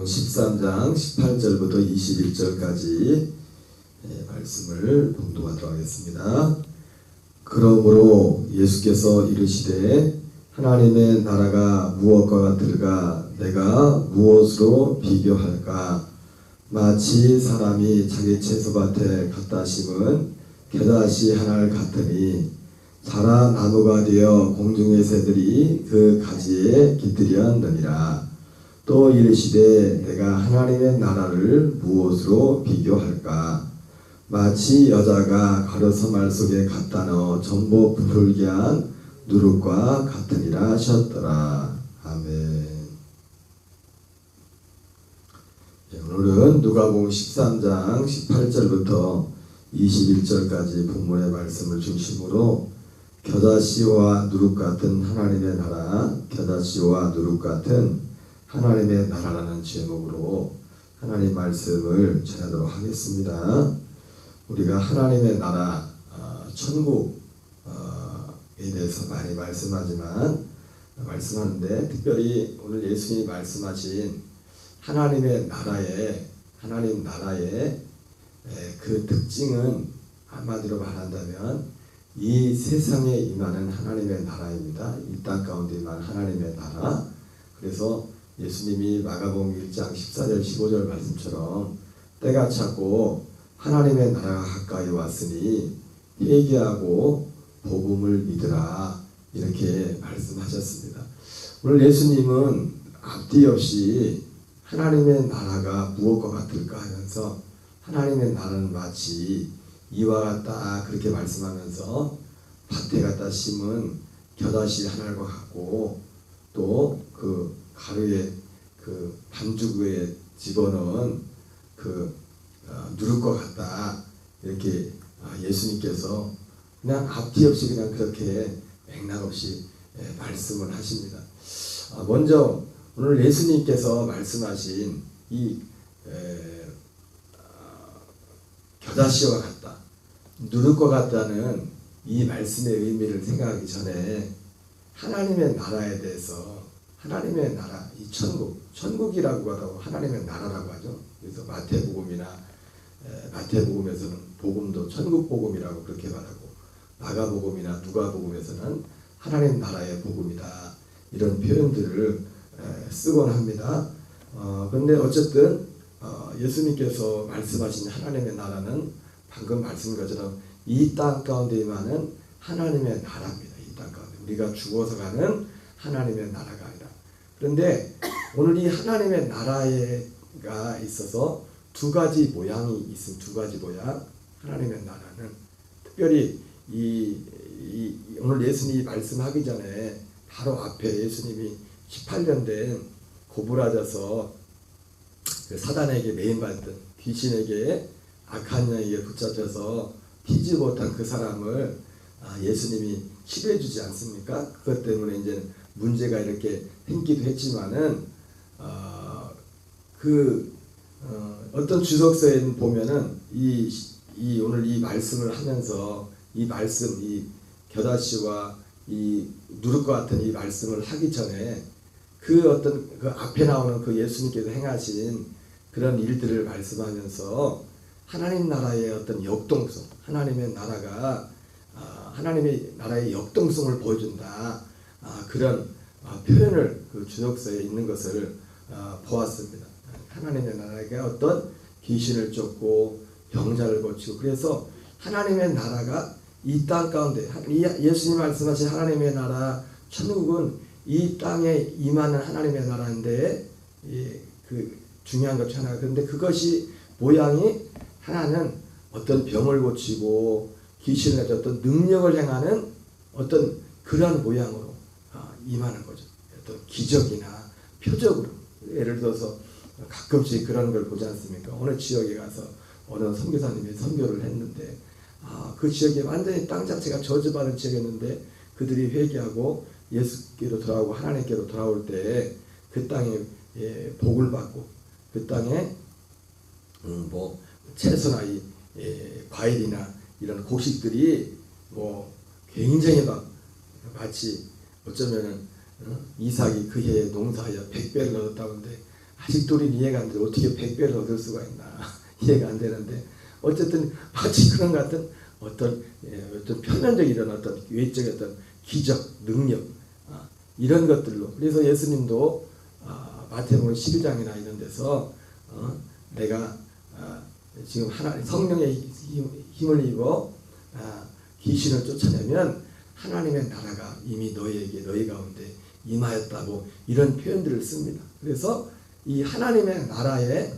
13장 18절부터 21절까지 말씀을 봉독하도록 하겠습니다. 그러므로 예수께서 이르시되 하나님의 나라가 무엇과 같을까? 내가 무엇으로 비교할까? 마치 사람이 자기 채소밭에 갖다 심은 겨자씨 하나를 같으니 자라 나무가 되어 공중의 새들이 그 가지에 깃들여 앉느니라. 또 이르시되 내가 하나님의 나라를 무엇으로 비교할까? 마치 여자가 가로서말 속에 갖다 넣어 전복 부풀게 한 누룩과 같으니라 하셨더라. 아멘. 오늘은 누가복음 13장 18절부터 21절까지 본문의 말씀을 중심으로 겨자씨와 누룩 같은 하나님의 나라, 겨자씨와 누룩 같은 하나님의 나라라는 제목으로 하나님 말씀을 전하도록 하겠습니다. 우리가 하나님의 나라, 천국에 대해서 많이 말씀하는데 특별히 오늘 예수님이 말씀하신 하나님 나라의 그 특징은 한마디로 말한다면 이 세상에 임하는 하나님의 나라입니다. 이 땅 가운데 임하는 하나님의 나라. 그래서 예수님이 마가복음 1장 14절 15절 말씀처럼 때가 찼고 하나님의 나라가 가까이 왔으니 회개하고 복음을 믿으라 이렇게 말씀하셨습니다. 오늘 예수님은 앞뒤 없이 하나님의 나라가 무엇과 같을까 하면서 하나님의 나라는 마치 이와 같다 그렇게 말씀하면서 밭에 갖다 심은 겨자씨 하나과 같고 또 그 가루에 그 반죽에 집어넣은 그 누룩과 같다 이렇게 예수님께서 그냥 앞뒤 없이 그냥 그렇게 맥락 없이 말씀을 하십니다. 먼저 오늘 예수님께서 말씀하신 이 겨자씨와 같다, 누룩과 같다는 이 말씀의 의미를 생각하기 전에 하나님의 나라에 대해서 하나님의 나라, 이 천국이라고 하고 하나님의 나라라고 하죠. 그래서 마태복음에서는 복음도 천국 복음이라고 그렇게 말하고 마가복음이나 누가복음에서는 하나님 나라의 복음이다 이런 표현들을 쓰곤 합니다. 그런데 어쨌든 예수님께서 말씀하신 하나님의 나라는 방금 말씀한 것처럼 이 땅 가운데 임하는 하나님의 나라입니다. 이 땅 가운데 우리가 죽어서 가는 하나님의 나라가 아니라. 그런데 오늘 이 하나님의 나라가 있어서 두 가지 모양이 있습니다. 두 가지 모양. 하나님의 나라는 특별히 오늘 예수님이 말씀하기 전에 바로 앞에 예수님이 18년 된 고부라져서 그 사단에게 매인받던 귀신에게 악한 영에게 붙잡혀서 피지 못한 그 사람을 예수님이 치료해주지 않습니까? 그것 때문에 이제 문제가 이렇게 생기도 했지만은 어떤 주석서에 보면은 오늘 이 말씀을 하면서 이 겨자씨와 이 누룩과 같은 이 말씀을 하기 전에 그 앞에 나오는 그 예수님께서 행하신 그런 일들을 말씀하면서 하나님 나라의 어떤 역동성, 하나님의 나라의 역동성을 보여준다. 그런 표현을 그 주석서에 있는 것을 보았습니다. 하나님의 나라가 어떤 귀신을 쫓고 병자를 고치고 그래서 하나님의 나라가 이 땅 가운데 예수님 말씀하신 하나님의 나라 천국은 이 땅에 임하는 하나님의 나라인데 그 중요한 것 중 하나. 그런데 그것이 모양이 하나는 어떤 병을 고치고 귀신을 가지고 어떤 능력을 행하는 어떤 그런 모양으로 임하는 거죠. 어떤 기적이나 표적으로. 예를 들어서 가끔씩 그런 걸 보지 않습니까? 어느 지역에 가서 어느 선교사님이 선교를 했는데 그 지역에 완전히 땅 자체가 저주받은 지역이었는데 그들이 회개하고 예수께로 돌아오고 하나님께로 돌아올 때 그 땅에 복을 받고 그 땅에 채소나 과일이나 이런 곡식들이 굉장히 마치 어쩌면은 이삭이 그 해에 농사하여 100배를 얻었다고 하는데 아직도 우리는 이해가 안 돼. 어떻게 100배를 얻을 수가 있나 이해가 안 되는데 어쨌든 마치 그런 같은 어떤 표면적인 어떤 외적인 어떤 기적, 능력 이런 것들로 그래서 예수님도 마태복음 11장이나 이런 데서 내가 지금 하나님 성령의 힘을 입어 귀신을 쫓아내면 하나님의 나라가 이미 너희 가운데 임하였다고 이런 표현들을 씁니다. 그래서 이 하나님의 나라에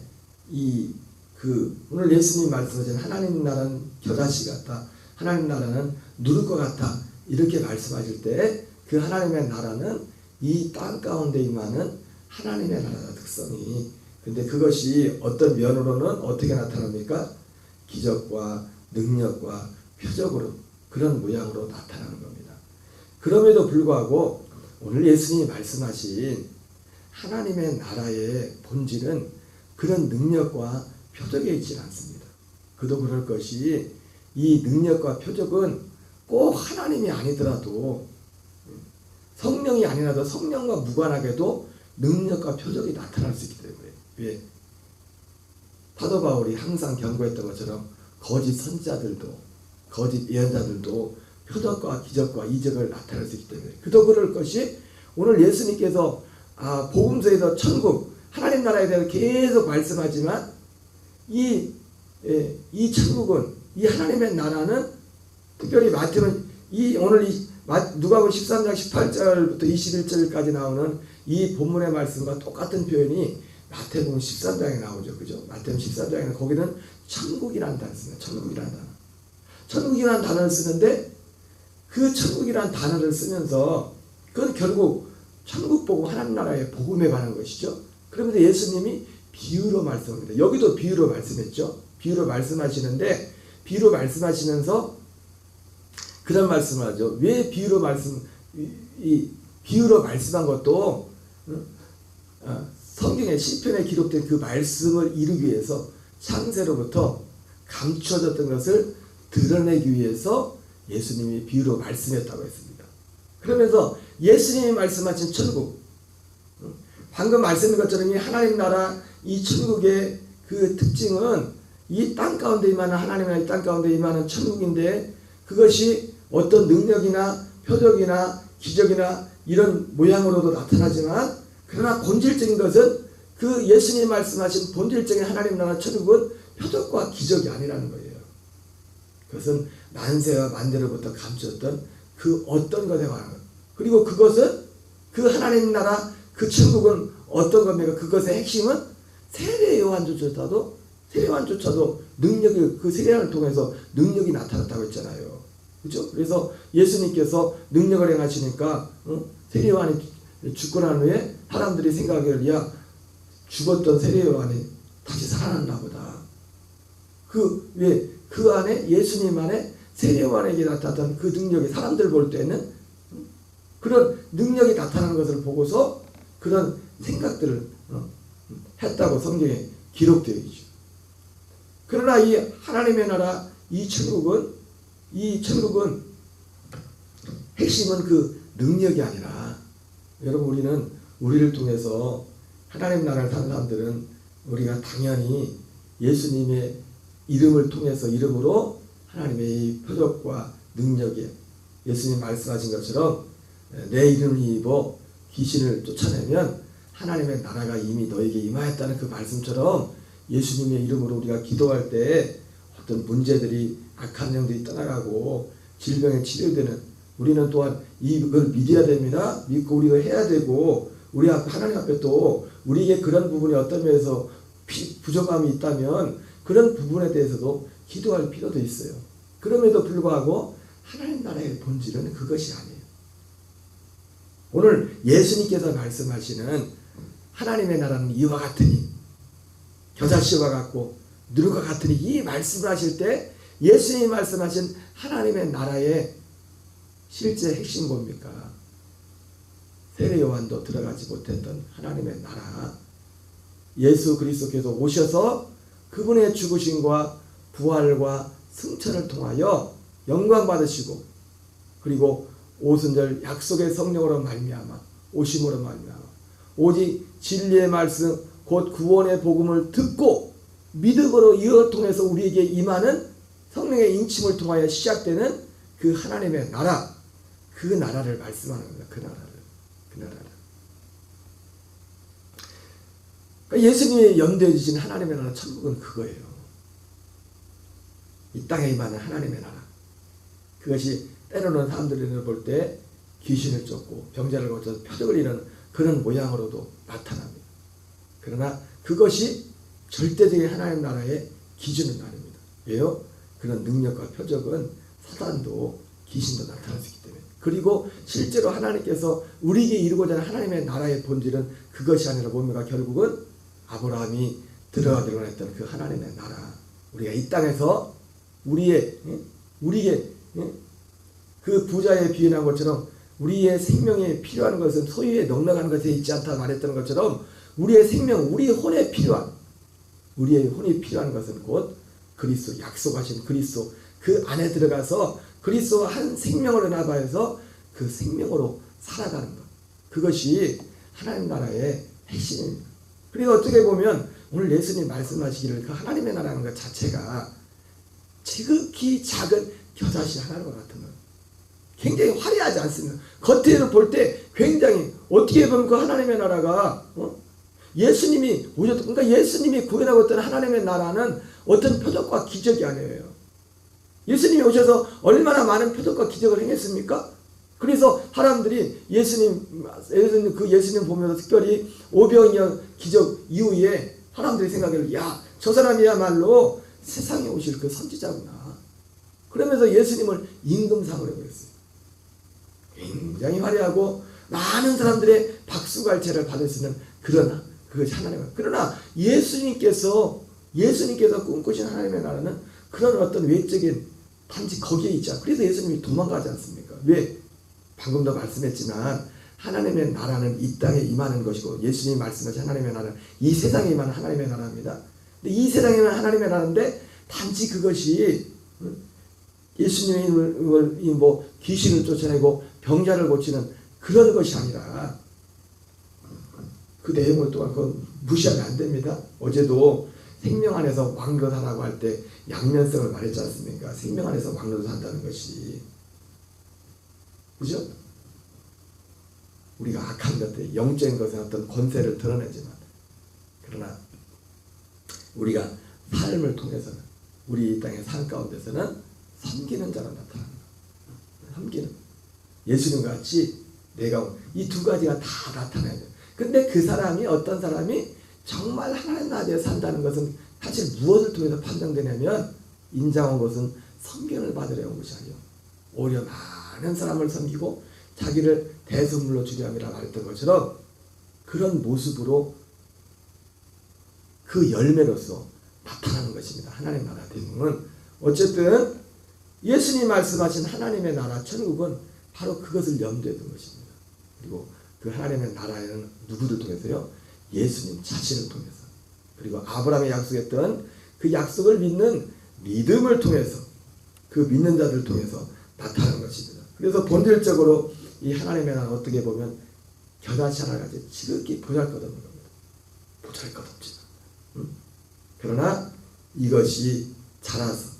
오늘 예수님 말씀하신 하나님 나라는 겨자씨 같다. 하나님 나라는 누를 것 같다. 이렇게 말씀하실 때 그 하나님의 나라는 이 땅 가운데 임하는 하나님의 나라의 특성이 근데 그것이 어떤 면으로는 어떻게 나타납니까? 기적과 능력과 표적으로 그런 모양으로 나타나는 겁니다. 그럼에도 불구하고 오늘 예수님이 말씀하신 하나님의 나라의 본질은 그런 능력과 표적에 있지 않습니다. 그도 그럴 것이 이 능력과 표적은 꼭 하나님이 아니더라도 성령이 아니라도 성령과 무관하게도 능력과 표적이 나타날 수 있기 때문에 왜? 사도 바울이 항상 경고했던 것처럼 거짓 선지자들도 거짓 예언자들도 표적과 기적과 이적을 나타낼 수 있기 때문에 그도 그럴 것이 오늘 예수님께서 복음서에서 천국 하나님 나라에 대해서 계속 말씀하지만 이 천국은 이 하나님의 나라는 특별히 마태는 오늘 누가복음 13장 18절부터 21절까지 나오는 이 본문의 말씀과 똑같은 표현이 마태복음 13장에 나오죠. 그죠? 마태복음 13장에는 거기는 천국이라는 단어를 씁니다. 천국이라는 단어. 천국이라는 단어를 쓰는데 그 천국이라는 단어를 쓰면서 그건 결국 천국 복음 하나님 나라의 복음에 관한 것이죠. 그러면서 예수님이 비유로 말씀합니다. 여기도 비유로 말씀했죠. 비유로 말씀하시는데 비유로 말씀하시면서 그런 말씀을 하죠. 왜 비유로 비유로 말씀한 것도 성경의 시편에 기록된 그 말씀을 이루기 위해서 창세로부터 감추어졌던 것을 드러내기 위해서 예수님이 비유로 말씀했다고 했습니다. 그러면서 예수님이 말씀하신 천국 방금 말씀한 것처럼 이 하나님 나라 이 천국의 그 특징은 이 땅 가운데 임하는 하나님의 이 땅 가운데 임하는 천국인데 그것이 어떤 능력이나 표적이나 기적이나 이런 모양으로도 나타나지만 그러나 본질적인 것은 그 예수님이 말씀하신 본질적인 하나님 나라 천국은 표적과 기적이 아니라는 거예요. 그것은 만세와 만대로부터 감추었던 그 어떤 것에 관한 것. 그리고 그것은 그 하나님 나라 그 천국은 어떤 겁니까? 그것의 핵심은 세례 요한조차도 능력이 그 세례를 통해서 능력이 나타났다고 했잖아요. 그죠? 그래서 예수님께서 능력을 행하시니까 세례 요한이 죽고 난 후에 사람들이 생각하기를 야 죽었던 세례 요한이 다시 살아났나 보다. 그 안에 예수님 안에 세례 요한에게 나타났던 그 능력이 사람들 볼 때는 그런 능력이 나타나는 것을 보고서 그런 생각들을 했다고 성경에 기록되어 있죠. 그러나 이 하나님의 나라 이 천국은 핵심은 그 능력이 아니라 여러분 우리를 통해서 하나님 나라를 사는 사람들은 우리가 당연히 예수님의 이름으로 하나님의 이 표적과 능력에 예수님 말씀하신 것처럼 내 이름을 입어 귀신을 쫓아내면 하나님의 나라가 이미 너에게 임하였다는 그 말씀처럼 예수님의 이름으로 우리가 기도할 때 어떤 문제들이 악한 영들이 떠나가고 질병에 치료되는 우리는 또한 이걸 믿어야 됩니다. 믿고 우리가 해야 되고 우리 앞에 하나님 앞에 또 우리에게 그런 부분이 어떤 면에서 부족함이 있다면 그런 부분에 대해서도 기도할 필요도 있어요. 그럼에도 불구하고 하나님 나라의 본질은 그것이 아니에요. 오늘 예수님께서 말씀하시는 하나님의 나라는 이와 같으니 겨자씨와 같고 누룩과 같으니 이 말씀을 하실 때 예수님이 말씀하신 하나님의 나라의 실제 핵심 뭡니까? 세례 요한도 들어가지 못했던 하나님의 나라 예수 그리스도께서 오셔서 그분의 죽으심과 부활과 승천을 통하여 영광 받으시고 그리고 오순절 약속의 성령으로 말미암아 오심으로 말미암아 오직 진리의 말씀 곧 구원의 복음을 듣고 믿음으로 이어 통해서 우리에게 임하는 성령의 인침을 통하여 시작되는 그 하나님의 나라, 그 나라를 말씀하는 겁니다. 그 나라를. 그러니까 예수님이 염두에 주신 하나님의 나라, 천국은 그거예요. 이 땅에 임하는 하나님의 나라. 그것이 때로는 사람들이 볼 때 귀신을 쫓고 병자를 고쳐서 표적을 이루는 그런 모양으로도 나타납니다. 그러나 그것이 절대적인 하나님 나라의 기준은 아닙니다. 왜요? 그런 능력과 표적은 사단도 귀신도 나타날 수 있기 때문에. 그리고 실제로 하나님께서 우리에게 이루고자 하는 하나님의 나라의 본질은 그것이 아니라 뭡니까? 결국은 아브라함이 들어가기로 했던 그 하나님의 나라. 우리가 이 땅에서 우리에게 그 부자의 비유한 것처럼 우리의 생명에 필요한 것은 소유에 넉넉한 것에 있지 않다 말했던 것처럼 우리의 생명, 우리의 혼이 필요한 것은 곧 그리스도, 약속하신 그리스도, 그 안에 들어가서 그리스도와 한 생명을 나바해서 그 생명으로 살아가는 것. 그것이 하나님 나라의 핵심입니다. 그리고 어떻게 보면 오늘 예수님 말씀하시기를 그 하나님의 나라는 것 자체가 지극히 작은 겨자씨 하나와 같은 거예요. 굉장히 화려하지 않습니다. 겉에를 볼 때 굉장히 어떻게 보면 그 하나님의 나라가 예수님이 오셨, 그러니까 예수님이 구현하고 있던 하나님의 나라는 어떤 표적과 기적이 아니에요. 예수님이 오셔서 얼마나 많은 표적과 기적을 행했습니까? 그래서 사람들이 예수님 보면서 특별히 오병이어 기적 이후에 사람들이 생각해요. 야, 저 사람이야말로 세상에 오실 그 선지자구나. 그러면서 예수님을 임금상으로 해버렸어요. 굉장히 화려하고 많은 사람들의 박수갈채를 받을 수 있는 그것이 하나님의. 그러나 예수님께서 꿈꾸신 하나님의 나라는 그런 어떤 외적인 단지 거기에 있지 않고, 그래서 예수님이 도망가지 않습니까? 왜? 방금도 말씀했지만 하나님의 나라는 이 땅에 임하는 것이고, 예수님이 말씀하신 하나님의 나라는 이 세상에 임하는 하나님의 나라입니다. 근데 이 세상에 임하는 하나님의 나라인데 단지 그것이 예수님이 귀신을 쫓아내고 병자를 고치는 그런 것이 아니라 그 내용을 또한 그건 무시하면 안 됩니다. 어제도 생명 안에서 왕노릇하라고 할 때 양면성을 말했지 않습니까? 생명 안에서 왕노릇한다는 것이, 그죠? 우리가 악한 것들, 영적인 것은 어떤 권세를 드러내지만, 그러나 우리가 삶을 통해서는, 우리 이 땅의 삶 가운데서는 섬기는 자로 나타납니다. 섬기는. 예수님 같이 내가 이 두 가지가 다 나타나야 돼요. 근데 그 사람이, 어떤 사람이 정말 하나님 나라에 산다는 것은 사실 무엇을 통해서 판정되냐면, 인자한 것은 섬김을 받으려 온 것이 아니요, 오히려 많은 사람을 섬기고 자기를 대속물로 주려 함이라 말했던 것처럼 그런 모습으로 그 열매로서 나타나는 것입니다. 하나님 나라 대응은. 어쨌든 예수님 말씀하신 하나님의 나라 천국은 바로 그것을 염두에 둔 것입니다. 그리고 그 하나님의 나라에는 누구를 통해서요? 예수님 자신을 통해서, 그리고 아브라함이 약속했던 그 약속을 믿는 믿음을 통해서, 그 믿는 자들을 통해서 나타나는 것입니다. 그래서 본질적으로 이 하나님의 나라는 어떻게 보면 겨자씨 하나같이 지극히 보잘것없는 겁니다. 보잘것없지만, 그러나 이것이 자라서,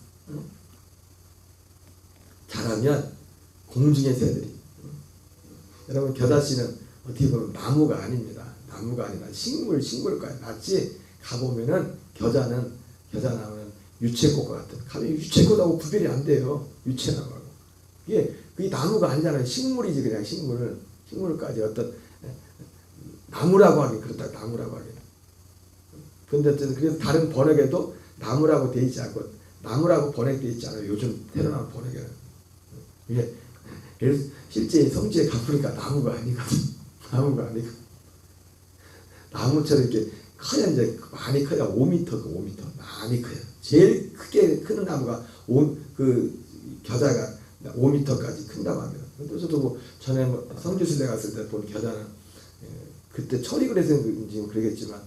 자라면 공중의 새들이, 여러분 겨자씨는 어떻게 보면 나무가 아닙니다. 나무가 아니라 식물과예요. 마치 가보면은 겨자나무는 유채꽃과 같은, 가면 유채꽃하고 구별이 안 돼요. 유채나무하고. 그게 나무가 아니잖아요. 식물이지, 그냥 식물까지 어떤 나무라고 하기 그렇다. 나무라고 하기. 그런데 그래서 다른 번역에도 나무라고 돼 있지 않고 나무라고 번역돼 있지 않아요. 요즘 새로 나온 번역에는. 이게 실제 성지에 가보니까 나무가 아니거든. 나무가 아니고 나무처럼 이렇게 커야, 이제 많이 커야 5m가 5m 많이 커요. 제일 크게 크는 나무가 겨자가 5m까지 큰다고 합니다. 근데 저도 뭐 전에 성지순례 갔을 때 본 겨자는 그때 철이 그래서인지 그러겠지만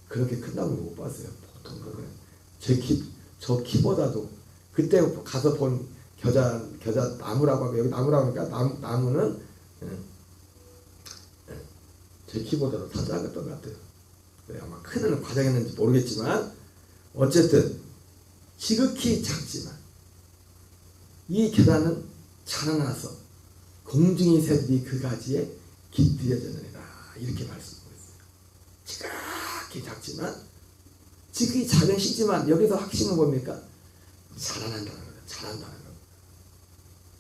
그렇게 큰 나무는 못 봤어요. 보통 저 키보다도 그때 가서 본 겨자 나무라고 하고, 여기 나무라고 하니까 나무는 제 키보다도 더 작았던 것 같아요. 아마 큰 과정이었는지 모르겠지만 어쨌든 지극히 작지만 이 계단은 자라나서 공중의 새들이 그 가지에 깃들여졌느니라 이렇게 말씀하고 있어요. 지극히 작지만 지극히 작은 시지만 여기서 핵심은 뭡니까? 자라난다는 거예요. 자란다는 거예요.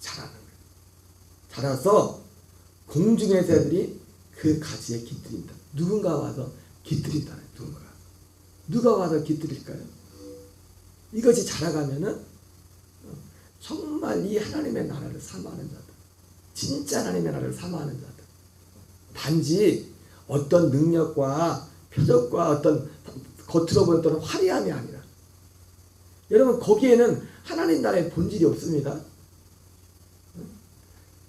자라는 거예요. 자라서 공중의 새들이 그 가지에 깃들인다. 누군가 와서 깃들인다는 누군가. 누가 와서 깃들일까요? 이것이 자라가면은 정말 이 하나님의 나라를 사모하는 자다. 진짜 하나님의 나라를 사모하는 자다. 단지 어떤 능력과 표적과 어떤 겉으로 보는 어떤 화려함이 아니라 여러분 거기에는 하나님 나라의 본질이 없습니다.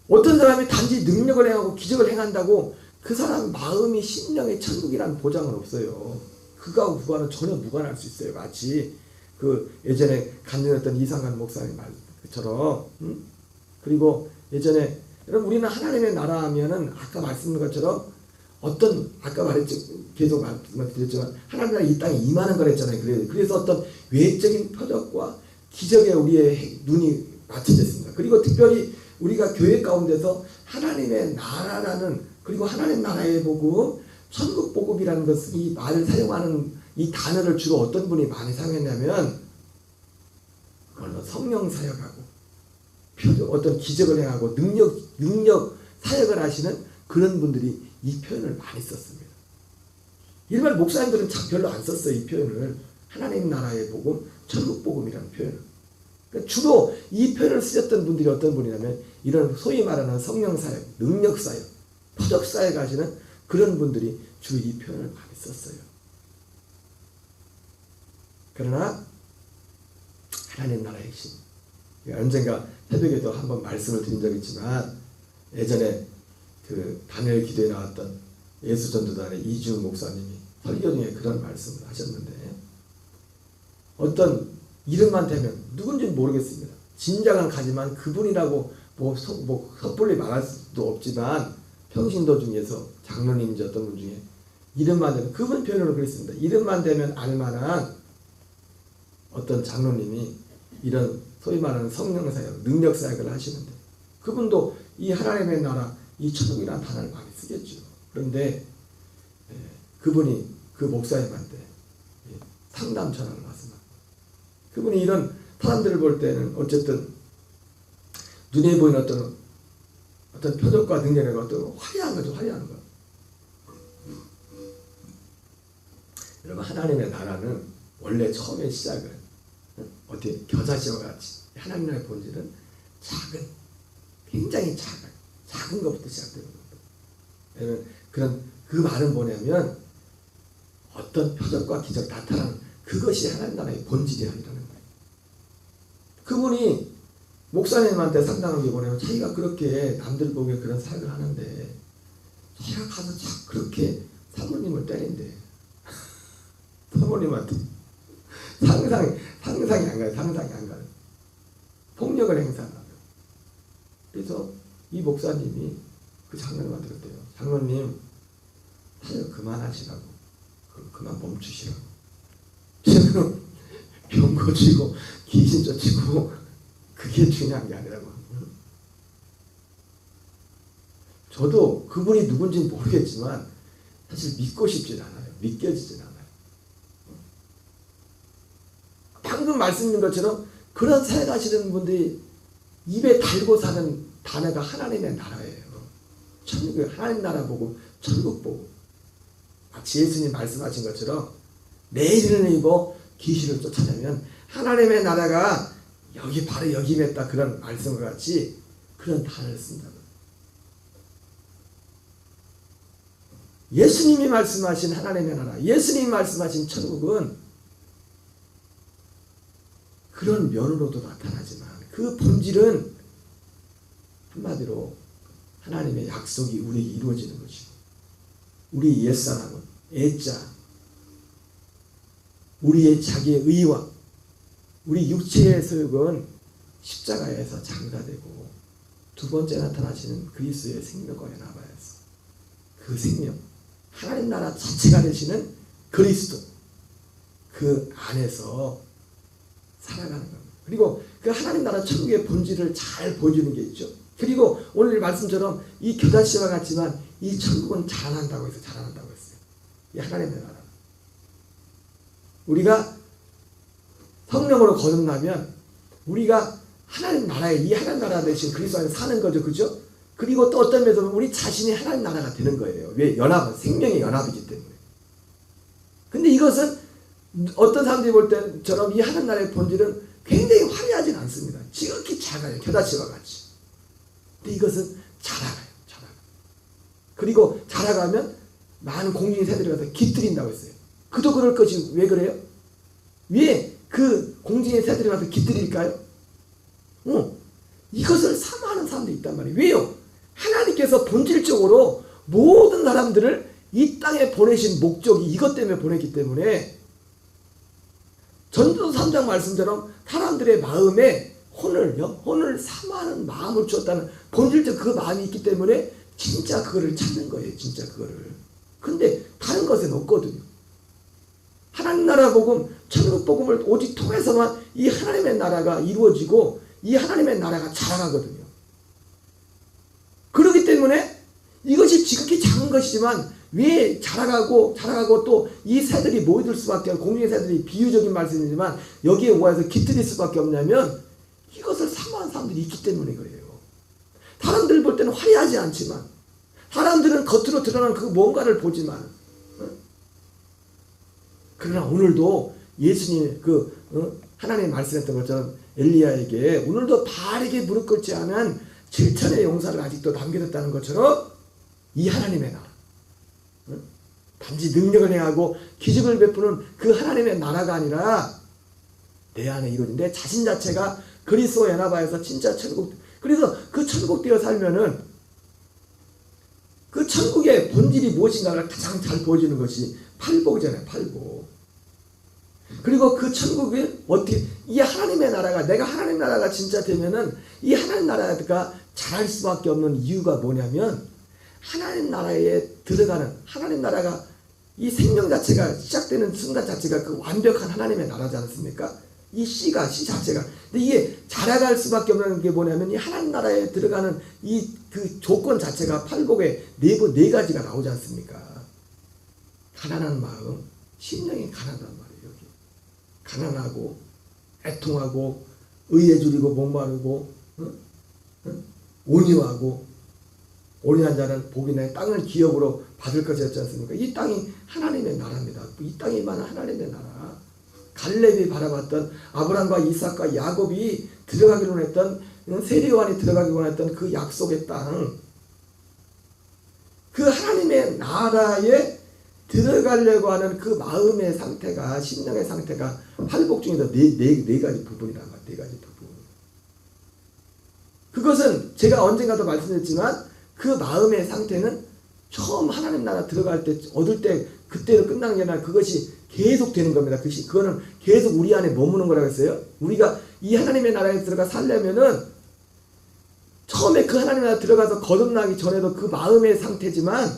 어떤 사람이 단지 능력을 행하고 기적을 행한다고 그 사람 마음이 심령의 천국이라는 보장은 없어요. 그가 그거는 전혀 무관할 수 있어요. 마치 그 예전에 간증했던 이상관 목사님 말처럼 그리고 예전에 여러분 우리는 하나님의 나라 하면은 아까 말씀드린 것처럼 어떤 아까 말했죠. 계속 말씀드렸지만 하나님 나라 이 땅에 임하는 거랬잖아요. 그래서 어떤 외적인 표적과 기적에 우리의 눈이 맞춰져 있습니다. 그리고 특별히 우리가 교회 가운데서 하나님의 나라라는 그리고 하나님 나라의 복음, 천국 복음이라는 것, 이 말을 사용하는 이 단어를 주로 어떤 분이 많이 사용했냐면 그걸로 성령 사역하고 표적, 어떤 기적을 행하고 능력 사역을 하시는 그런 분들이 이 표현을 많이 썼습니다. 일반 목사님들은 참 별로 안 썼어요. 이 표현을. 하나님 나라의 복음, 천국 복음이라는 표현을. 그러니까 주로 이 표현을 쓰셨던 분들이 어떤 분이냐면 이런 소위 말하는 성령 사역, 능력 사역, 표적 사역 하시는 그런 분들이 주로 이 표현을 많이 썼어요. 그러나 하나님 나라의 핵심. 언젠가 새벽에도 한번 말씀을 드린 적이 있지만 예전에 그 다니엘 기도에 나왔던 예수전도단의 이주훈 목사님이 설교 중에 그런 말씀을 하셨는데 어떤 이름만 대면 누군지는 모르겠습니다. 진작은 가지만 그분이라고 섣불리 말할 수도 없지만 평신도 중에서 장로님인지 어떤 분 중에 이름만 대면 그분 표현으로 그랬습니다. 이름만 대면 알만한 어떤 장로님이 이런 소위 말하는 성령 사역, 능력 사역을 하시는데 그분도 이 하나님의 나라, 이 천국이라는 단어를 많이 쓰겠죠. 그런데 그분이 그 목사님한테 상담 전화를 받습니다. 그분이 이런 사람들을 볼 때는 어쨌든 눈에 보이는 어떤 표적과 능력의 어떤 화려한 거죠. 화려한 거. 여러분 하나님의 나라는 원래 처음에 시작은 어떻게 겨자씨와 같이 하나님 나라의 본질은 작은 굉장히 작은 것부터 시작되는 겁니다. 왜냐면 그 말은 뭐냐면 어떤 표적과 기적 나타나는 그것이 하나님 나라의 본질이 아니라는 거예요. 그분이 목사님한테 상담한 게 뭐냐면 자기가 그렇게 남들 보기에 그런 사역을 하는데 자기가 가서 그렇게 사모님을 때린대. 사모님한테 상상이 안 가요. 상상이 안 가요. 폭력을 행사하는. 그래서 이 목사님이 그 장로님한테 그랬대요. 장로님 사역 그만하시라고. 그만 멈추시라고. 지금 병 고치고 귀신 쫓고 그게 중요한 게 아니라고. 저도 그분이 누군지는 모르겠지만 사실 믿고 싶진 않아요. 믿겨지진 않아요. 방금 말씀드린 것처럼 그런 사역하시는 분들이 입에 달고 사는 단어가 하나님의 나라예요. 천국, 하나님 나라 보고 천국 보고 마치 예수님 말씀하신 것처럼 내일을 입어 귀신을 쫓아내면 하나님의 나라가 여기 바로 여기 맺다 그런 말씀과 같이 그런 단어를 쓴다고. 예수님이 말씀하신 하나님의 나라, 예수님이 말씀하신 천국은 그런 면으로도 나타나지만 그 본질은 한마디로 하나님의 약속이 우리에게 이루어지는 것이고 우리 옛사람은 애자 우리의 자기의 의와 우리 육체의 소욕은 십자가에서 장사되고 두 번째 나타나시는 그리스도의 생명과 연합하여서 그 생명 하나님 나라 자체가 되시는 그리스도 그 안에서 살아가는 겁니다. 그리고 그 하나님 나라 천국의 본질을 잘 보여주는 게 있죠. 그리고 오늘 말씀처럼 이 겨자씨와 같지만 이 천국은 자라난다고 해서 자라난다고 했어요. 이 하나님의 나라. 우리가 성령으로 거듭나면 우리가 하나님 나라에 이 하나님 나라 대신 그리스도 안에 사는 거죠. 그죠? 그리고 또 어떤 면에서 우리 자신이 하나님 나라가 되는 거예요. 왜? 연합은 생명의 연합이기 때문에. 근데 이것은 어떤 사람들이 볼 때처럼 이 하나님 나라의 본질은 굉장히 화려하진 않습니다. 지극히 작아요. 겨자씨와 같이. 근데 이것은 자라가요. 자라가. 그리고 자라가면 많은 공중의 새들이 가서 깃들인다고 했어요. 그도 그럴 것이 왜 그래요? 왜 그 공중의 새들이 가서 깃들일까요? 이것을 사모하는 사람들이 있단 말이에요. 왜요? 하나님께서 본질적으로 모든 사람들을 이 땅에 보내신 목적이 이것 때문에 보냈기 때문에 전도서 3장 말씀처럼 사람들의 마음에 혼을 사모하는 마음을 주었다는 본질적 그 마음이 있기 때문에 진짜 그거를 찾는 거예요. 진짜 그거를. 근데 다른 것은 없거든요. 하나님 나라 복음, 천국 복음을 오직 통해서만 이 하나님의 나라가 이루어지고 이 하나님의 나라가 자라가거든요. 그렇기 때문에 이것이 지극히 작은 것이지만 왜 자라가고 또 이 새들이 모여들 수밖에 없고 공중의 새들이 비유적인 말씀이지만 여기에 와서 깃들일 수밖에 없냐면 이것을 사모하는 사람들이 있기 때문에 그래요. 사람들 볼 때는 화려하지 않지만 사람들은 겉으로 드러나는 그 뭔가를 보지만 그러나 오늘도 예수님 하나님 말씀했던 것처럼 엘리야에게 오늘도 바르게 무릎 꿇지 않은 7천의 용사를 아직도 남겨뒀다는 것처럼 이 하나님의 나라 단지 능력을 행하고 기적을 베푸는 그 하나님의 나라가 아니라 내 안에 이루어진 내 자신 자체가 그리스도 연합하여서 진짜 천국. 그래서 그 천국 되어 살면은 그 천국의 본질이 무엇인가를 가장 잘 보여주는 것이 팔복이잖아요. 팔복. 그리고 그 천국이 어떻게 이 하나님의 나라가 내가 하나님 나라가 진짜 되면은 이 하나님 나라가 자랄 수밖에 없는 이유가 뭐냐면 하나님 나라에 들어가는 하나님 나라가 이 생명 자체가 시작되는 순간 자체가 그 완벽한 하나님의 나라지 않습니까? 이 씨 자체가. 근데 이게 자라갈 수밖에 없는 게 뭐냐면 이 하나님 나라에 들어가는 이 그 조건 자체가 팔복의 네 가지가 나오지 않습니까? 가난한 마음, 심령이 가난한 말이에요. 여기 가난하고 애통하고 의에 줄이고 목마르고 온유하고 온유한 자는 복이 내 땅을 기업으로 받을 것이었지 않습니까? 이 땅이 하나님의 나라입니다. 이 땅이 만 하나님의 나라. 갈렙이 바라봤던 아브라함과 이삭과 야곱이 들어가기로 했던 세례요한이 들어가기로 했던 그 약속의 땅, 그 하나님의 나라에 들어가려고 하는 그 마음의 상태가 심령의 상태가 팔복 중에서 네 가지 부분이란 말이에요. 네 가지 부분. 그것은 제가 언젠가도 말씀드렸지만 그 마음의 상태는 처음 하나님 나라 들어갈 때 얻을 때 그때로 끝나는 게 아니라 그것이 계속 되는 겁니다. 그거는 계속 우리 안에 머무는 거라고 했어요. 우리가 이 하나님의 나라에 들어가 살려면은 처음에 그 하나님의 나라에 들어가서 거듭나기 전에도 그 마음의 상태지만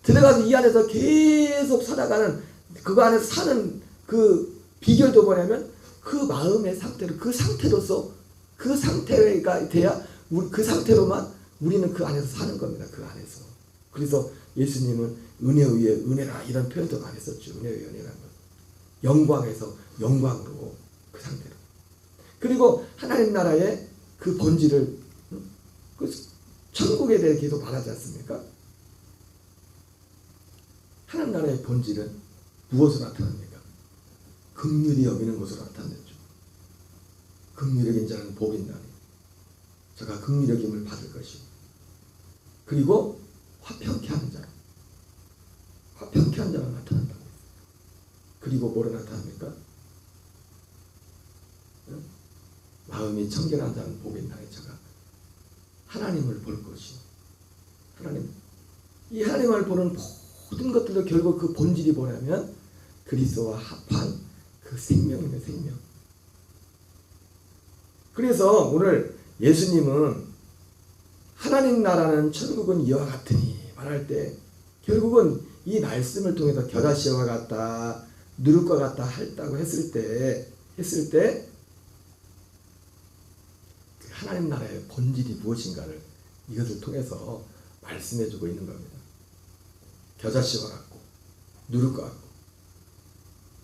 들어가서 이 안에서 계속 살아가는 그거 안에서 사는 그 비결도 뭐냐면 그 마음의 상태로 그 상태로서 그 상태가 돼야 그 상태로만 우리는 그 안에서 사는 겁니다. 그 안에서. 그래서 예수님은 은혜 위에 은혜라 이런 표현도 많이 썼죠. 은혜 위에 은혜라는 것. 영광에서 영광으로 그 상태로. 그리고 하나님 나라의 그 본질을 그 천국에 대해 계속 말하지 않습니까? 하나님 나라의 본질은 무엇으로 나타납니까? 긍휼히 여기는 것으로 나타내죠. 긍휼히 여긴 자는 복이 있나니 저가 긍휼히 여김을 받을 것이고 그리고 화평케 하는 자로 화평케 하는 자가 나타난다고 했어요. 그리고 뭐로 나타납니까? 마음이 청결한 자는 복이 있나니 저가 하나님을 볼 것이요. 이 하나님을 보는 모든 것들도 결국 그 본질이 뭐냐면 그리스도와 합한 그 생명이며 생명. 그래서 오늘 예수님은 하나님 나라는 천국은 이와 같으니 말할 때 결국은 이 말씀을 통해서 겨자씨와 같다, 누룩과 같다 했다고 했을 때 하나님 나라의 본질이 무엇인가를 이것을 통해서 말씀해주고 있는 겁니다. 겨자씨와 같고 누룩과 같고.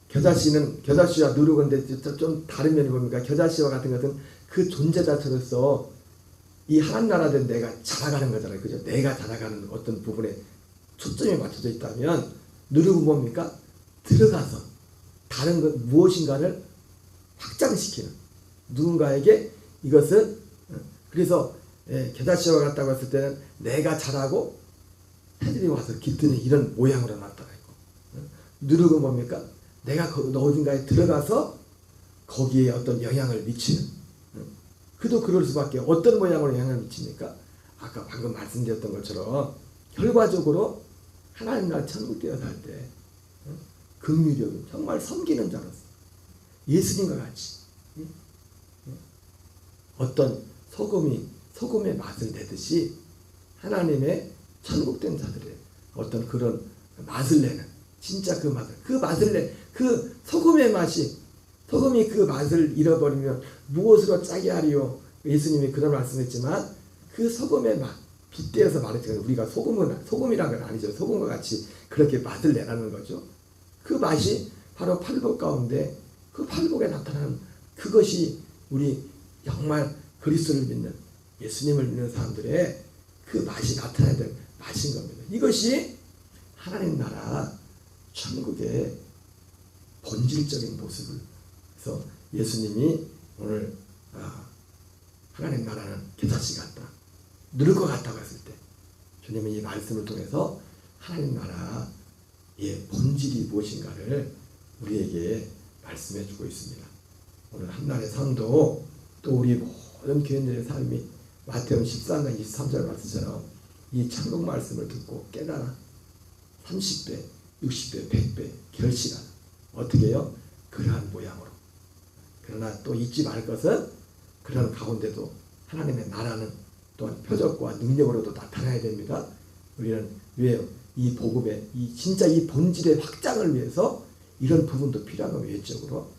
겨자씨와 누룩인데 좀 다른 면이 뭡니까? 겨자씨와 같은 것은 그 존재 자체로서 이 하나님 나라된 내가 자라가는 거잖아요. 그죠? 내가 자라가는 어떤 부분에 초점이 맞춰져 있다면, 누룩은 뭡니까? 들어가서 다른 것 무엇인가를 확장시키는, 누군가에게 이것은, 그래서 겨자씨와 같다고 했을 때는 내가 자라고 새들이 와서 깃드는 이런 모양으로 나타나 있고, 누룩은 뭡니까? 내가 어딘가에 들어가서 거기에 어떤 영향을 미치는, 그도 그럴 수밖에. 어떤 모양으로 영향을 미칩니까? 아까 방금 말씀드렸던 것처럼 결과적으로 하나님 나라 천국되어 살 때 긍휼력은 정말 섬기는 자로서 예수님과 같이 어떤 소금의 맛을 내듯이 하나님의 천국된 자들의 어떤 그런 맛을 내는, 진짜 그 소금의 맛이, 소금이 그 맛을 잃어버리면 무엇으로 짜게 하리요? 예수님이 그런 말씀했지만 그 소금의 맛, 빗대어서 말했지만 우리가 소금이란 건 아니죠. 소금과 같이 그렇게 맛을 내라는 거죠. 그 맛이 바로 팔복 가운데, 그 팔복에 나타나는 그것이 우리 정말 그리스도를 믿는, 예수님을 믿는 사람들의 그 맛이 나타나야 될 맛인 겁니다. 이것이 하나님 나라 천국의 본질적인 모습을, 그래서 예수님이 오늘 하나님 나라는 겨자씨 같다, 누를 것 같다고 했을 때 주님은 이 말씀을 통해서 하나님 나라의 본질이 무엇인가를 우리에게 말씀해 주고 있습니다. 오늘 한날의 삶도 또 우리 모든 교인들의 삶이 마태복음 13장 23절 말씀처럼 이 천국 말씀을 듣고 깨달아 30배, 60배, 100배 결실하는, 어떻게 해요? 그러한 모양으로. 그러나 또 잊지 말 것은 그런 가운데도 하나님의 나라는 또한 표적과 능력으로도 나타나야 됩니다. 우리는 왜요? 이 복음의 진짜 이 본질의 확장을 위해서 이런 부분도 필요한 외적으로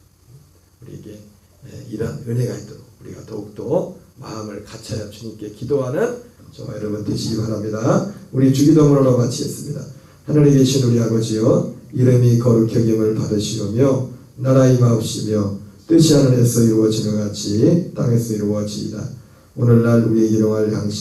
우리에게 이런 은혜가 있도록 우리가 더욱더 마음을 갖춰야 주님께 기도하는 저와 여러분 되시기 바랍니다. 우리 주기도문으로 마치겠습니다. 하늘에 계신 우리 아버지여, 이름이 거룩히 여김을 받으시오며 나라 임하옵시며 뜻이 하늘에서 이루어지는 같이 땅에서 이루어지이다. 오늘날 우리에게 일용할 양식을